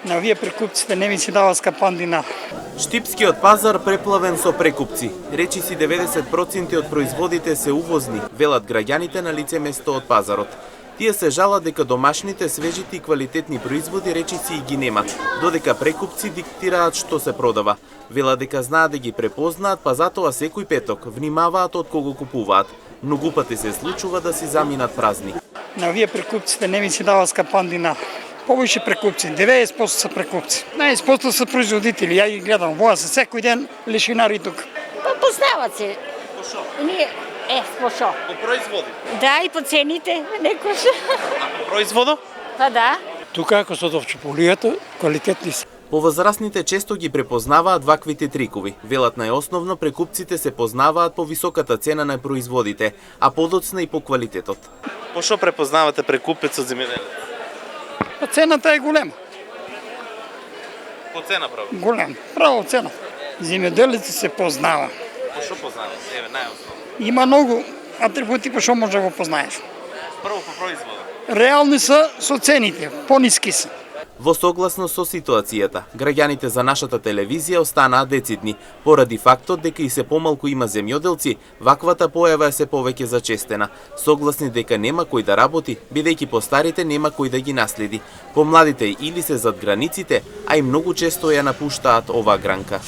На овие прекупците не ми се дава скапан динар. Штипскиот пазар преплавен со прекупци. Речиси 90% од производите се увозни, велат граѓаните на лице место од пазарот. Тие се жалат дека домашните, свежите и квалитетни производи речиси и ги нема, додека прекупци диктираат што се продава. Велат дека знаат да ги препознаат, па затоа секој петок внимаваат од кого купуваат. Многу пати се случува да си заминат празни. На овие прекупците не ми се дава скапан динар. Повеќе прекупци, 90% се прекупци. 90% се производители, ја ги гледам, воа се секој ден лишинари тук. Па познават се. По шо? Ние, по шо? По производи. Да, и по цените, некош. А по производо? Па да. Тука ако се овчеполијата, квалитетни се. Повозрасните често ги препознаваат ваквите трикови. Велат најосновно прекупците се познаваат по високата цена на производите, а подоцна и по квалитетот. По што препознавате прекупецот земјоделец? Па цената е голема. По цена право. Голема. Право цена. Земјоделецот се познава. По што познавате? Еве најосновно. Има многу атрибути по што може да го познаеш. Прво по производот. Реални се со цените, пониски се. Во согласно со ситуацијата, граѓаните за нашата телевизија останаа децидни. Поради фактот дека и се помалку има земјоделци, ваквата појава е се повеќе зачестена. Согласни дека нема кој да работи, бидејќи постарите нема кој да ги наследи. Помладите или се зад границите, а и многу често ја напуштаат оваа гранка.